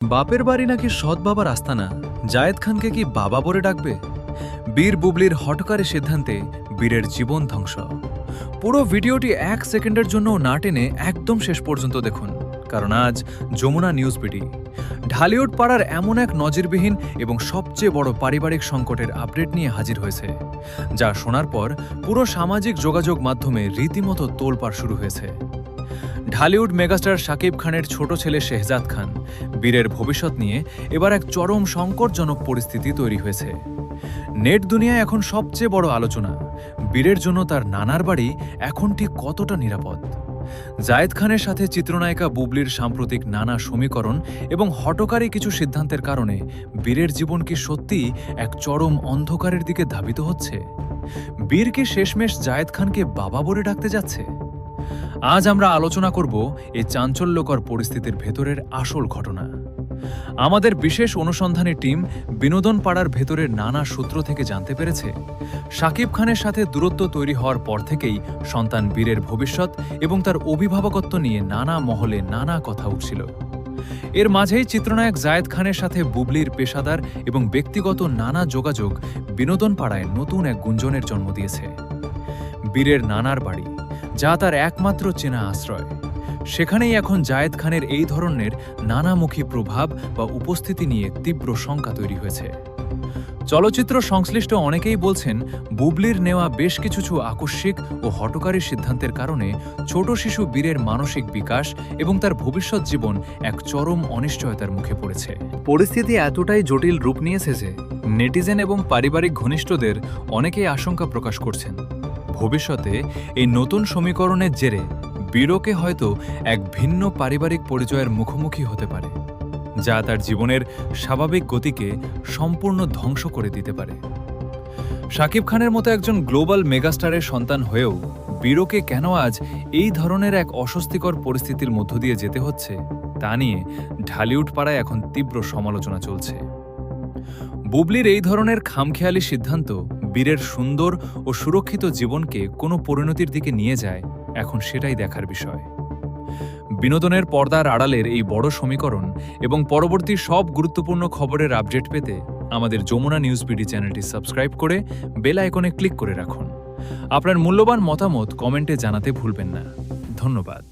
বাপের বাড়ি নাকি সৎ বাবার আস্তানা, জায়েদ খানকে কি বাবা বলে ডাকবে? বীর বুবলির হঠকারী সিদ্ধান্তে বীরের জীবন ধ্বংস। পুরো ভিডিওটি 1 সেকেন্ডের জন্য না টেনে একদম শেষ পর্যন্ত দেখুন, কারণ আজ যমুনা নিউজ বিডি ঢালিউড পাড়ার এমন এক নজিরবিহীন এবং সবচেয়ে বড় পারিবারিক সংকটের আপডেট নিয়ে হাজির হয়েছে, যা শোনার পর পুরো সামাজিক যোগাযোগ মাধ্যমে রীতিমতো তোলপাড় শুরু হয়েছে। ঢালিউড মেগাস্টার শাকিব খানের ছোট ছেলে শেহজাদ খান বীরের ভবিষ্যৎ নিয়ে এবার এক চরম সংকটজনক পরিস্থিতি তৈরি হয়েছে। নেট দুনিয়ায় এখন সবচেয়ে বড় আলোচনা, বীরের জন্য তার নানার বাড়ি এখন ঠিক কতটা নিরাপদ। জায়েদ খানের সাথে চিত্রনায়িকা বুবলির সাম্প্রতিক নানা সমীকরণ এবং হঠকারী কিছু সিদ্ধান্তের কারণে বীরের জীবন কি সত্যিই এক চরম অন্ধকারের দিকে ধাবিত হচ্ছে? বীর কি শেষমেশ জায়েদ খানকে বাবা বলে ডাকতে যাচ্ছে? আজ আমরা আলোচনা করব এই চাঞ্চল্যকর পরিস্থিতির ভেতরের আসল ঘটনা। আমাদের বিশেষ অনুসন্ধানী টিম বিনোদন পাড়ার ভেতরের নানা সূত্র থেকে জানতে পেরেছে, শাকিব খানের সাথে দূরত্ব তৈরি হওয়ার পর থেকেই সন্তান বীরের ভবিষ্যৎ এবং তার অভিভাবকত্ব নিয়ে নানা মহলে নানা কথা উঠছিল। এর মাঝেই চিত্রনায়ক জায়েদ খানের সাথে বুবলির পেশাদার এবং ব্যক্তিগত নানা যোগাযোগ বিনোদন পাড়ায় নতুন এক গুঞ্জনের জন্ম দিয়েছে। বীরের নানার বাড়ি, যা তার একমাত্র চেনা আশ্রয়, সেখানেই এখন জায়েদ খানের এই ধরনের নানামুখী প্রভাব বা উপস্থিতি নিয়ে তীব্র শঙ্কা তৈরি হয়েছে। চলচ্চিত্র সংশ্লিষ্ট অনেকেই বলছেন, বুবলির নেওয়া বেশ কিছু আকস্মিক ও হঠকারী সিদ্ধান্তের কারণে ছোট শিশু বীরের মানসিক বিকাশ এবং তার ভবিষ্যৎ জীবন এক চরম অনিশ্চয়তার মুখে পড়েছে। পরিস্থিতি এতটাই জটিল রূপ নিয়েছে যে নেটিজেন এবং পারিবারিক ঘনিষ্ঠদের অনেকেই আশঙ্কা প্রকাশ করছেন, ভবিষ্যতে এই নতুন সমীকরণের জেরে বীরকে হয়তো এক ভিন্ন পারিবারিক পরিচয়ের মুখোমুখি হতে পারে, যা তার জীবনের স্বাভাবিক গতিকে সম্পূর্ণ ধ্বংস করে দিতে পারে। শাকিব খানের মতো একজন গ্লোবাল মেগাস্টারের সন্তান হয়েও বীরকে কেন আজ এই ধরনের এক অস্বস্তিকর পরিস্থিতির মধ্য দিয়ে যেতে হচ্ছে, তা নিয়ে ঢালিউড পাড়ায় এখন তীব্র সমালোচনা চলছে। বুবলির এই ধরনের খামখেয়ালি সিদ্ধান্ত বীরের সুন্দর ও সুরক্ষিত জীবনকে কোনো পরিণতির দিকে নিয়ে যায়, এখন সেটাই দেখার বিষয়। বিনোদনের পর্দার আড়ালের এই বড় সমীকরণ এবং পরবর্তী সব গুরুত্বপূর্ণ খবরের আপডেট পেতে আমাদের যমুনা নিউজ বিডি চ্যানেলটি সাবস্ক্রাইব করে বেল আইকনে ক্লিক করে রাখুন। আপনার মূল্যবান মতামত কমেন্টে জানাতে ভুলবেন না। ধন্যবাদ।